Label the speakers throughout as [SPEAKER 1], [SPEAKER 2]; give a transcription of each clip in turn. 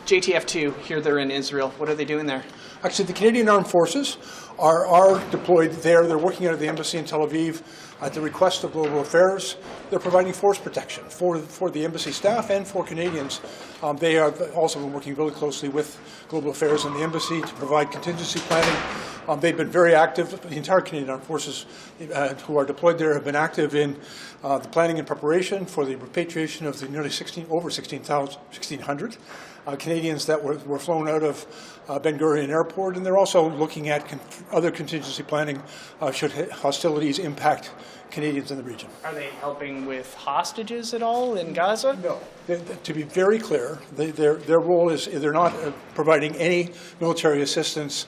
[SPEAKER 1] JTF2, here they're in Israel. What are they doing there?
[SPEAKER 2] Actually, the Canadian Armed Forces are deployed there. They're working out of the embassy in Tel Aviv at the request of Global Affairs. They're providing force protection for the embassy staff and for Canadians. They have also been working really closely with Global Affairs and the embassy to provide contingency planning. They've been very active. The entire Canadian Armed Forces who are deployed there have been active in the planning and preparation for the repatriation of the nearly 1,600 Canadians that were flown out of Ben Gurion Airport, and they're also looking at other contingency planning should hostilities impact Canadians in the region.
[SPEAKER 1] Are they helping with hostages at all in Gaza?
[SPEAKER 2] No. To be very clear, their role is they're not providing any military assistance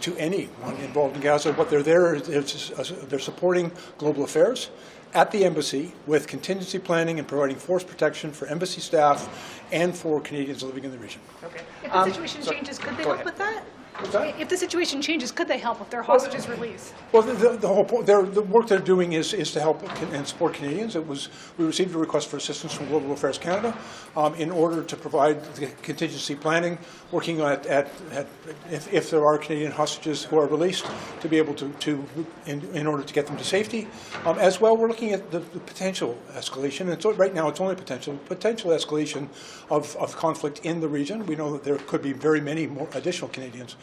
[SPEAKER 2] to anyone involved in Gaza. What they're there is they're supporting Global Affairs at the embassy with contingency planning and providing force protection for embassy staff and for Canadians living in the region.
[SPEAKER 3] Okay. If the situation changes, could they help with that? If the situation changes, could they help if their hostages release?
[SPEAKER 2] Well, the whole point, the work they're doing is to help and support Canadians. We received a request for assistance from Global Affairs Canada in order to provide the contingency planning, working if there are Canadian hostages who are released, to be able to in order to get them to safety. As well, we're looking at the potential escalation. And so right now, it's only potential escalation of conflict in the region. We know that there could be very many more additional Canadians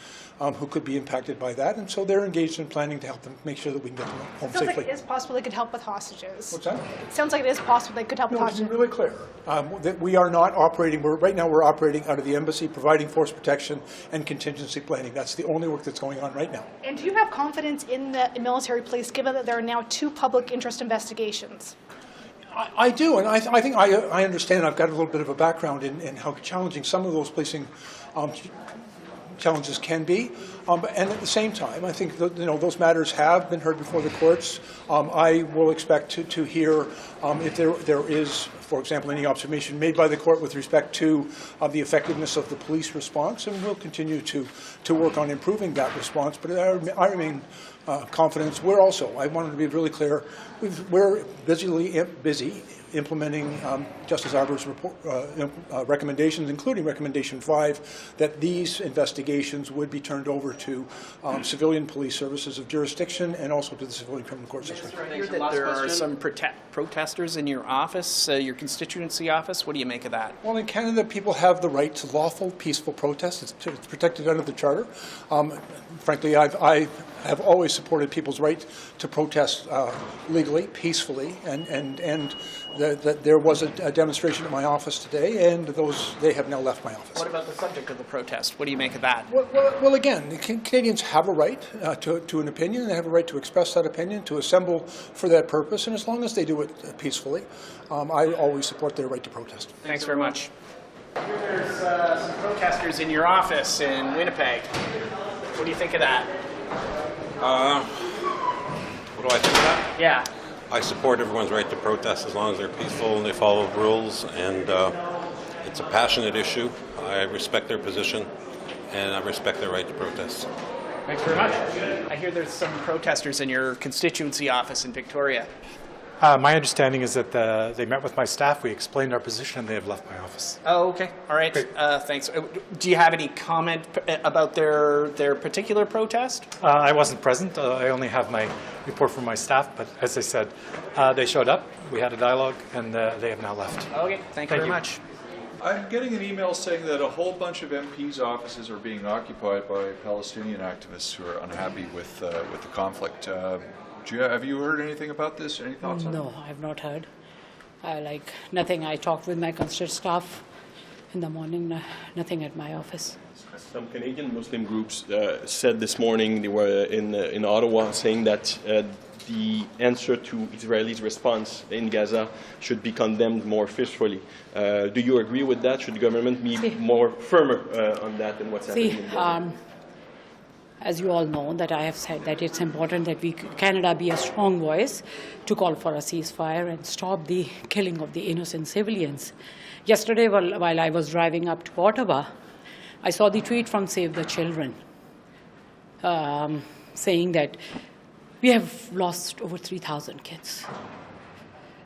[SPEAKER 2] who could be impacted by that, and so they're engaged in planning to help them make sure that we can get them home safely.
[SPEAKER 3] It sounds like it is possible they could help with hostages.
[SPEAKER 2] What's that?
[SPEAKER 3] It sounds like it is possible they could help with hostages.
[SPEAKER 2] To be really clear, that we are not operating. Right now, we're operating out of the embassy, providing force protection and contingency planning. That's the only work that's going on right now.
[SPEAKER 3] And do you have confidence in the military police, given that there are now 2 public interest investigations?
[SPEAKER 2] I do, and I think I understand. I've got a little bit of a background in how challenging some of those policing challenges can be, and at the same time, I think that, those matters have been heard before the courts. I will expect to hear if there is, for example, any observation made by the court with respect to the effectiveness of the police response, and we'll continue to work on improving that response. But I remain confident. I wanted to be really clear. We're busy implementing Justice Arbor's recommendations, including Recommendation 5, that these investigations would be turned over to civilian police services of jurisdiction and also to the civilian criminal court system.
[SPEAKER 1] I hear that there are some protesters in your office, your constituency office. What do you make of that?
[SPEAKER 2] Well, in Canada, people have the right to lawful, peaceful protest. It's protected under the Charter. Frankly, I have always supported people's right to protest legally, peacefully, and that there was a demonstration at my office today, and they have now left my office.
[SPEAKER 1] What about the subject of the protest? What do you make of that?
[SPEAKER 2] Well, again, Canadians have a right to an opinion. They have a right to express that opinion, to assemble for that purpose, and as long as they do it peacefully, I always support their right to protest.
[SPEAKER 1] Thanks very much. There's some protesters in your office in Winnipeg. What do you think of that?
[SPEAKER 4] What do I think of that?
[SPEAKER 1] Yeah.
[SPEAKER 4] I support everyone's right to protest as long as they're peaceful and they follow the rules, and it's a passionate issue. I respect their position, and I respect their right to protest.
[SPEAKER 1] Thanks very much. I hear there's some protesters in your constituency office in Victoria.
[SPEAKER 5] My understanding is that they met with my staff, we explained our position, and they have left my office.
[SPEAKER 1] Oh, okay. All right. Thanks. Do you have any comment about their particular protest?
[SPEAKER 5] I wasn't present. I only have my report from my staff, but as I said, they showed up, we had a dialogue, and they have now left.
[SPEAKER 1] Okay. Thank you very much.
[SPEAKER 6] I'm getting an email saying that a whole bunch of MPs' offices are being occupied by Palestinian activists who are unhappy with the conflict. Have you heard anything about this? Any thoughts on it?
[SPEAKER 7] No, I have not heard. Nothing. I talked with my constituent staff in the morning, nothing at my office.
[SPEAKER 8] Some Canadian Muslim groups said this morning, they were in Ottawa, saying that the answer to Israelis' response in Gaza should be condemned more forcefully. Do you agree with that? Should the government be more firmer on that than what's happening in Gaza?
[SPEAKER 7] As you all know, that I have said that it's important that Canada be a strong voice to call for a ceasefire and stop the killing of the innocent civilians. Yesterday, while I was driving up to Ottawa, I saw the tweet from Save the Children saying that we have lost over 3,000 kids.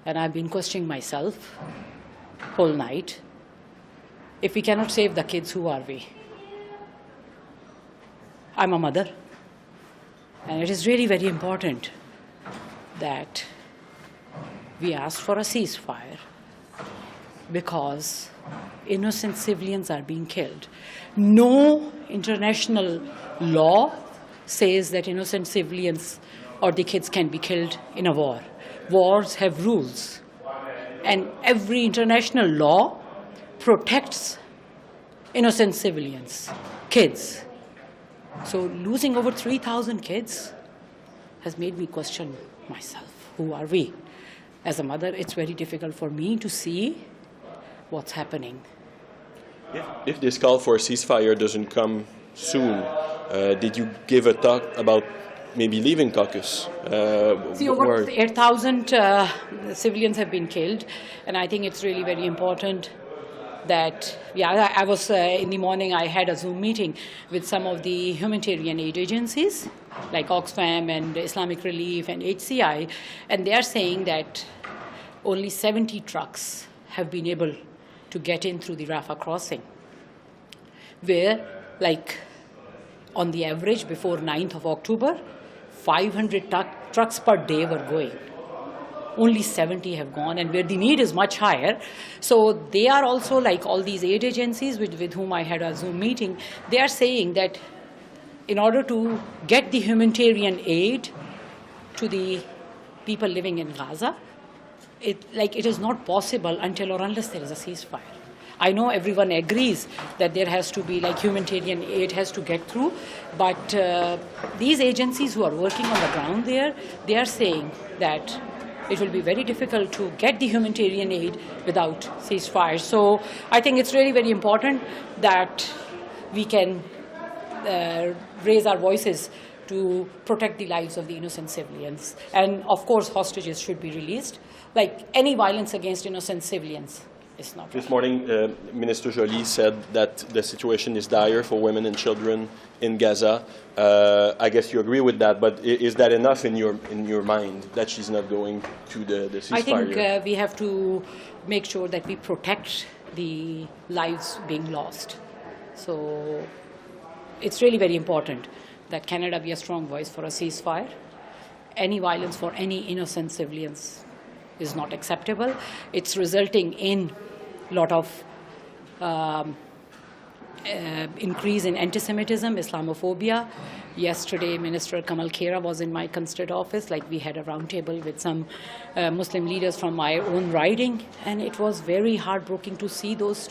[SPEAKER 7] And I've been questioning myself whole night. If we cannot save the kids, who are we? I'm a mother, and it is really very important that we ask for a ceasefire because innocent civilians are being killed. No international law says that innocent civilians or the kids can be killed in a war. Wars have rules, and every international law protects innocent civilians, kids. So losing over 3,000 kids has made me question myself. Who are we? As a mother, it's very difficult for me to see what's happening.
[SPEAKER 8] If this call for a ceasefire doesn't come soon, did you give a thought about maybe leaving caucus?
[SPEAKER 7] See, over 8,000 civilians have been killed, and I think it's really very important that, I was, in the morning, I had a Zoom meeting with some of the humanitarian aid agencies, like Oxfam and Islamic Relief and HCI, and they are saying that only 70 trucks have been able to get in through the Rafah crossing, where, like, on the average, before 9th of October, 500 trucks per day were going. Only 70 have gone, and where the need is much higher. So they are also, like all these aid agencies with whom I had a Zoom meeting, they are saying that in order to get the humanitarian aid to the people living in Gaza, it is not possible until or unless there is a ceasefire. I know everyone agrees that there has to be, like, humanitarian aid has to get through, but these agencies who are working on the ground there, they are saying that it will be very difficult to get the humanitarian aid without ceasefire. So I think it's really very important that we can raise our voices to protect the lives of the innocent civilians. And of course, hostages should be released. Like, any violence against innocent civilians is not right.
[SPEAKER 8] This morning, Minister Joly said that the situation is dire for women and children in Gaza. I guess you agree with that, but is that enough in your mind that she's not going to the ceasefire?
[SPEAKER 7] I think we have to make sure that we protect the lives being lost. So it's really very important that Canada be a strong voice for a ceasefire. Any violence for any innocent civilians is not acceptable. It's resulting in a lot of increase in anti-Semitism, Islamophobia. Yesterday, Minister Kamal Khera was in my constituent office. Like, we had a roundtable with some Muslim leaders from my own riding, and it was very heartbreaking to see those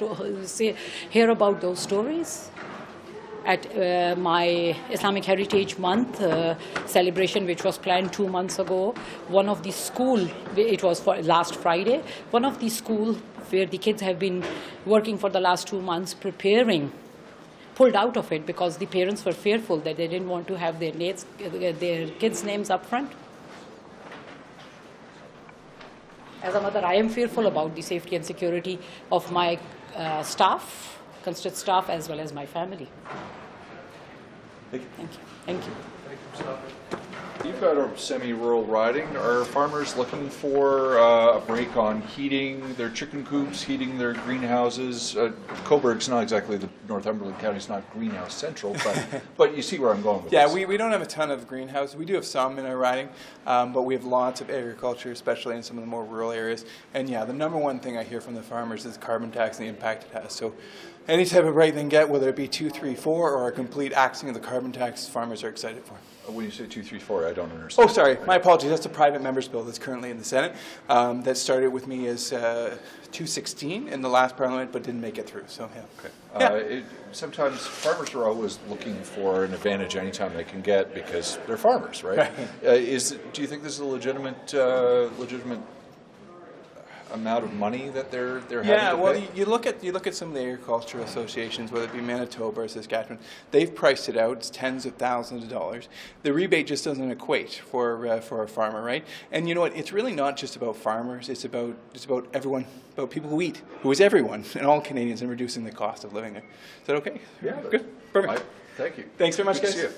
[SPEAKER 7] hear about those stories. At my Islamic Heritage Month celebration, which was planned 2 months ago, one of the school, it was for last Friday, one of the school where the kids have been working for the last 2 months preparing, pulled out of it because the parents were fearful that they didn't want to have their kids' names up front. As a mother, I am fearful about the safety and security of my staff, constituent staff, as well as my family. Thank you. Thank you.
[SPEAKER 6] You've got a semi-rural riding. Are farmers looking for a break on heating their chicken coops, heating their greenhouses? Coburg's not exactly, the Northumberland County's not greenhouse central, but you see where I'm going with this.
[SPEAKER 9] Yeah, we don't have a ton of greenhouses. We do have some in our riding, but we have lots of agriculture, especially in some of the more rural areas. And yeah, the number one thing I hear from the farmers is carbon tax and the impact it has. So any type of break they can get, whether it be 2, 3, 4, or a complete axing of the carbon tax, farmers are excited for.
[SPEAKER 6] When you say 2, 3, 4, I don't understand.
[SPEAKER 9] Oh, sorry. My apologies. That's a private member's bill that's currently in the Senate. That started with me as 216 in the last Parliament, but didn't make it through. So, yeah. Okay.
[SPEAKER 6] Sometimes farmers are always looking for an advantage anytime they can get because they're farmers, right? Do you think this is a legitimate amount of money that they're having to pay?
[SPEAKER 9] Yeah, well, you look at some of the agricultural associations, whether it be Manitoba or Saskatchewan, they've priced it out. It's tens of thousands of dollars. The rebate just doesn't equate for a farmer, right? And you know what? It's really not just about farmers. It's about everyone, about people who eat, who is everyone, and all Canadians, and reducing the cost of living there. Is that okay?
[SPEAKER 6] Yeah.
[SPEAKER 9] Good. Perfect.
[SPEAKER 6] Thank you.
[SPEAKER 9] Thanks very much,
[SPEAKER 6] Good
[SPEAKER 9] guys.
[SPEAKER 6] to see you.